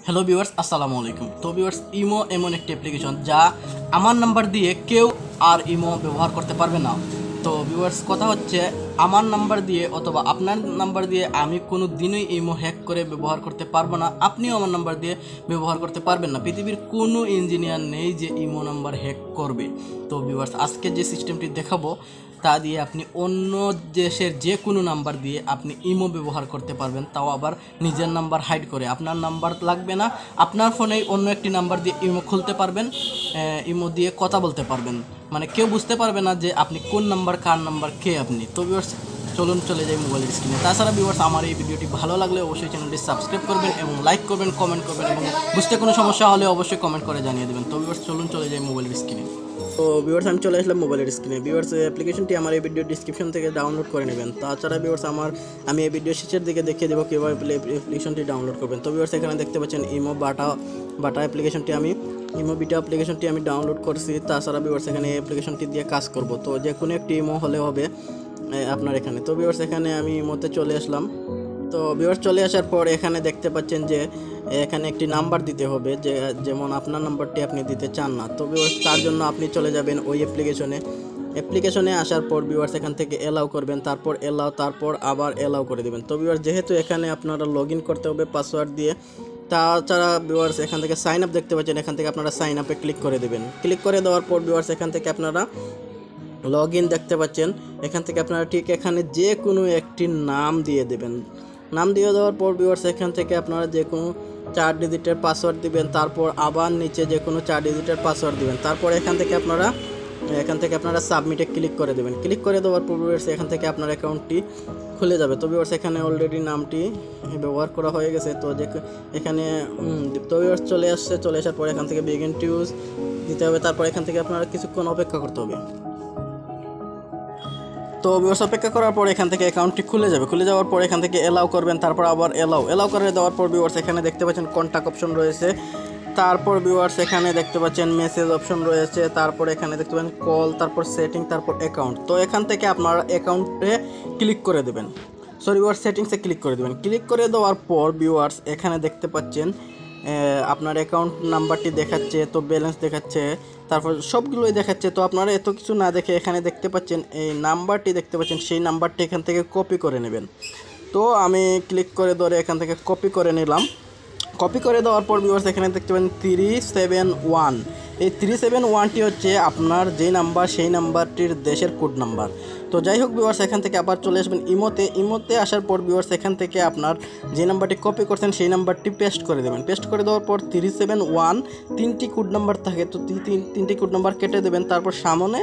Hello viewers, আসসালামু আলাইকুম। তো ভিউয়ার্স, ইমো এমন একটি অ্যাপ্লিকেশন যা আমার নাম্বার দিয়ে কেউ আর ইমো ব্যবহার করতে পারবে না। তো ভিউয়ার্স, কথা হচ্ছে আমার নাম্বার দিয়ে অথবা আপনার নাম্বার দিয়ে আমি কোনো দিনই ইমো হ্যাক করে ব্যবহার করতে পারবো না, আপনিও আমার নাম্বার দিয়ে ব্যবহার করতে পারবেন না। পৃথিবীর কোনো ইঞ্জিনিয়ার নেই যে ইমো নাম্বার হ্যাক করবে। তো ভিউয়ার্স, আজকে যে সিস্টেমটি দেখাবো তা দিয়ে আপনি অন্য দেশের যে কোনো নাম্বার দিয়ে আপনি ইমো ব্যবহার করতে পারবেন, তাও আবার নিজের নাম্বার হাইড করে। আপনার নাম্বার লাগবে না, আপনার ফোনেই অন্য একটি নাম্বার দিয়ে ইমো খুলতে পারবেন, ইমো দিয়ে কথা বলতে পারবেন, মানে কেউ বুঝতে পারবে না যে আপনি কোন নাম্বার, কার নাম্বার, কে আপনি। তো ভিউয়ার্স, চলুন চলে যাই মোবাইলের স্ক্রিনে। তাছাড়া ভিউয়ার্স, আমার এই ভিডিওটি ভালো লাগলে অবশ্যই চ্যানেলটি সাবস্ক্রাইব করবেন এবং লাইক করবেন, কমেন্ট করবেন এবং বুঝতে কোনো সমস্যা হলে অবশ্যই কমেন্ট করে জানিয়ে দেবেন। তো ভিউয়ার্স, চলুন চলে যাই মোবাইলের স্ক্রিনে। তো ভিউয়ার্স, আমি চলে আসলাম মোবাইলের স্ক্রিনে। ভিউয়ার্স, অ্যাপ্লিকেশনটি আমার এই ভিডিও ডিসক্রিপশন থেকে ডাউনলোড করে নেবেন। তাছাড়া ভিউয়ার্স, আমি এই ভিডিও শেষের দিকে দেখিয়ে দেবো কীভাবে অ্যাপ্লিকেশনটি ডাউনলোড করবেন। তো ভিউয়ার্স, এখানে দেখতে পাচ্ছেন ইমো বাটা অ্যাপ্লিকেশনটি ইমো বিটা অ্যাপ্লিকেশনটি আমি ডাউনলোড করছি। তাছাড়া ভিউয়ার্স, এখানে এই অ্যাপ্লিকেশনটি দিয়ে কাজ করব। তো যে কোনো একটি ইমো হলে হবে আপনার এখানে। তো ভিউয়ার্স, এখানে আমি ইমোতে চলে আসলাম। তো ভিউয়ার্স, চলে আসার পর এখানে দেখতে পাচ্ছেন যে এখানে একটি নাম্বার দিতে হবে, যেমন আপনার নাম্বারটি আপনি দিতে চান না। তো ভিউয়ার্স, তার জন্য আপনি চলে যাবেন ওই অ্যাপ্লিকেশনে আসার পর ভিউয়ার্স, এখান থেকে এলাও করবেন, তারপর তারপর আবার এলাও করে দেবেন। তো ভিউয়ার্স, যেহেতু এখানে আপনারা লগ ইন করতে হবে পাসওয়ার্ড দিয়ে, তাছাড়া ভিউয়ার্স এখান থেকে সাইন আপ দেখতে পাচ্ছেন, এখান থেকে আপনারা সাইন আপে ক্লিক করে দেবেন। ক্লিক করে দেওয়ার পর ভিউয়ার্স, এখান থেকে আপনারা লগ ইন দেখতে পাচ্ছেন, এখান থেকে আপনারা ঠিক এখানে যে কোনো একটি নাম দিয়ে দেবেন। নাম দিয়ে দেওয়ার পর ভিউয়ার্স, এখান থেকে আপনারা যে কোনো 4 ডিজিটের পাসওয়ার্ড দিবেন, তারপর আবার নিচে যে কোনো 4 ডিজিটের পাসওয়ার্ড দিবেন। তারপর এখান থেকে আপনারা সাবমিটে ক্লিক করে দেবেন। ক্লিক করে দেওয়ার পর ভিউয়ার্স, এখান থেকে আপনার অ্যাকাউন্টটি খুলে যাবে। তো ভিউয়ার্স, এখানে অলরেডি নামটি ব্যবহার করা হয়ে গেছে। তো এখানে তো ভিউয়ার্স চলে আসার পর এখান থেকে বিগিন টু ইউজ দিতে হবে। তারপর এখান থেকে আপনারা কিছুক্ষণ অপেক্ষা করতে হবে। তো ভিউয়ার্স, অপেক্ষা করার পর এখান থেকে অ্যাকাউন্টটি খুলে যাবে। খুলে যাওয়ার পর এখান থেকে এলাও করবেন, তারপর আবার এলাও করে দেওয়ার পর ভিউয়ার্স, এখানে দেখতে পাচ্ছেন কন্ট্যাক্ট অপশন রয়েছে। তারপর ভিউয়ার্স, এখানে দেখতে পাচ্ছেন মেসেজ অপশন রয়েছে। তারপর এখানে দেখতে পাচ্ছেন কল, তারপর সেটিং, তারপর অ্যাকাউন্ট। তো এখান থেকে আপনারা অ্যাকাউন্টে ক্লিক করে দেবেন, ভিউয়ার্স সেটিংসে ক্লিক করে দেবেন। ক্লিক করে দেওয়ার পর ভিউয়ার্স, এখানে দেখতে পাচ্ছেন আপনার অ্যাকাউন্ট নাম্বারটি দেখাচ্ছে, তো ব্যালেন্স দেখাচ্ছে, তারপর সবগুলোই দেখাচ্ছে। তো আপনারা এত কিছু না দেখে এখানে দেখতে পাচ্ছেন এই নাম্বারটি দেখতে পাচ্ছেন, সেই নাম্বারটি এখান থেকে কপি করে নেবেন। তো আমি ক্লিক করে ধরে এখান থেকে কপি করে নিলাম। কপি করে দেওয়ার পর ভিউয়ার্স, এখানে দেখতে পাচ্ছেন 371। এই 371টি হচ্ছে আপনার যেই নাম্বার, সেই নাম্বারটির দেশের কোড নাম্বার। তো যাই হোক ভিউয়ার্স, এখান থেকে আবার চলে আসবেন ইমোতে আসার পর ভিউয়ার্স, এখান থেকে আপনার যে নাম্বারটি কপি করছেন সেই নাম্বারটি পেস্ট করে দেবেন। পেস্ট করে দেওয়ার পর 371 তিনটি কোড নাম্বার থাকে, তো তিনটি কোড নাম্বার কেটে দেবেন। তারপর সামনে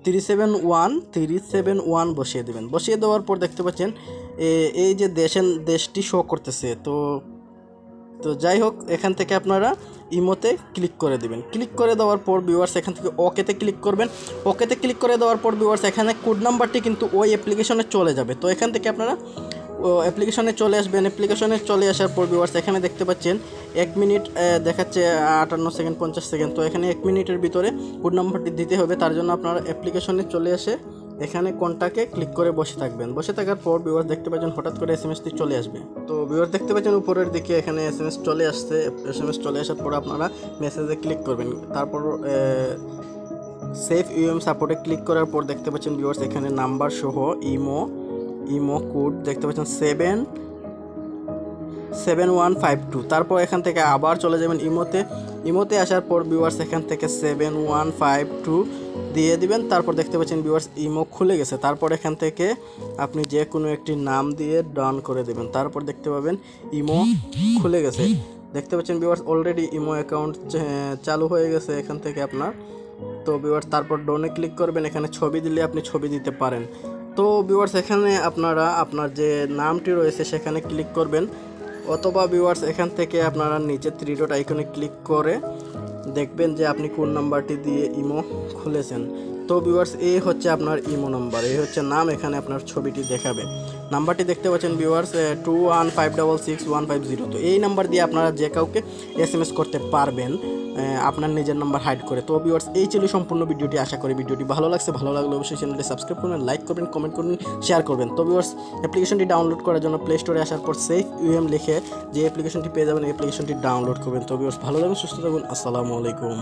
371 বসিয়ে দেবেন। বসিয়ে দেওয়ার পর দেখতে পাচ্ছেন এই যে দেশটি শো করতেছে। তো যাই হোক, এখান থেকে আপনারা ইমোতে ক্লিক করে দেবেন। ক্লিক করে দেওয়ার পর ভিউয়ার্স, এখান থেকে ওকেতে ক্লিক করবেন। ওকেতে ক্লিক করে দেওয়ার পর ভিউয়ার্স, এখানে কোড নাম্বারটি কিন্তু ওই অ্যাপ্লিকেশনে চলে যাবে। তো এখান থেকে আপনারা অ্যাপ্লিকেশনে চলে আসবেন। অ্যাপ্লিকেশনে চলে আসার পর ভিউয়ার্স, এখানে দেখতে পাচ্ছেন 1 মিনিট দেখাচ্ছে 58 সেকেন্ড 50 সেকেন্ড। তো এখানে 1 মিনিটের ভিতরে কোড নাম্বারটি দিতে হবে। তার জন্য আপনারা অ্যাপ্লিকেশনে চলে আসে এখানে কোনটাকে ক্লিক করে বসে থাকবেন। বসে থাকার পর ভিউয়ার্স দেখতে পাচ্ছেন হঠাৎ করে এসএমএসটি চলে আসবে। তো ভিউয়ার্স দেখতে পাচ্ছেন উপরের দিকে এখানে এসএমএস চলে আসছে। এসএমএস চলে আসার পর আপনারা মেসেজে ক্লিক করবেন। তারপর সেভ ইউএম সাপোর্টে ক্লিক করার পর দেখতে পাচ্ছেন ভিউয়ার্স, এখানে নাম্বার সহ ইমো কোড দেখতে পাচ্ছেন 7152। তারপর এখান থেকে আবার চলে যাবেন ইমোতে আসার পর ভিউয়ার্স, এখান থেকে 7152 দিয়ে দিবেন। তারপর দেখতে পাচ্ছেন ভিউয়ার্স, ইমো খুলে গেছে। তারপর এখান থেকে আপনি যে কোনো একটি নাম দিয়ে ডান করে দেবেন। তারপর দেখতে পাবেন ইমো খুলে গেছে। দেখতে পাচ্ছেন ভিউয়ার্স, অলরেডি ইমো অ্যাকাউন্ট চালু হয়ে গেছে এখান থেকে আপনার। তো ভিউয়ার্স, তারপর ডনে ক্লিক করবেন। এখানে ছবি দিলে আপনি ছবি দিতে পারেন। তো ভিউয়ার্স, এখানে আপনারা আপনার যে নামটি রয়েছে সেখানে ক্লিক করবেন, অথবা ভিউয়ার্স এখান থেকে আপনারা নিচে 3 ডট আইকনে ক্লিক করে দেখবেন যে আপনি কোন নাম্বারটি দিয়ে ইমো খুলেছেন। তো ভিউয়ার্স, এই হচ্ছে আপনার ইমো নাম্বার, এই হচ্ছে নাম, এখানে আপনার ছবিটি দেখাবে। নাম্বারটি দেখতে পাচ্ছেন ভিউয়ার্স 21566150। তো এই নাম্বার দিয়ে আপনারা যে কাউকে SMS করতে পারবেন আপনার নিজের নাম্বার হাইড করে। তো ভিউয়ার্স এই ছিল সম্পূর্ণ ভিডিওটি। আশা করি ভিডিওটি ভালো লাগছে, ভালো লাগলে অবশ্যই চ্যানেলটি সাবস্ক্রাইব করবেন, লাইক করবেন, কমেন্ট করবেন, শেয়ার করবেন। তো ভিউয়ার্স অ্যাপ্লিকেশনটি ডাউনলোড করার জন্য প্লে স্টোরে আসার পর সেফ UM লিখে যে অ্যাপ্লিকেশনটি পেয়ে যাবেন, এই অ্যাপ্লিকেশনটি ডাউনলোড করবেন। তো ভিউয়ার্স ভালো থাকুন, সুস্থ থাকুন, আসসালামু আলাইকুম।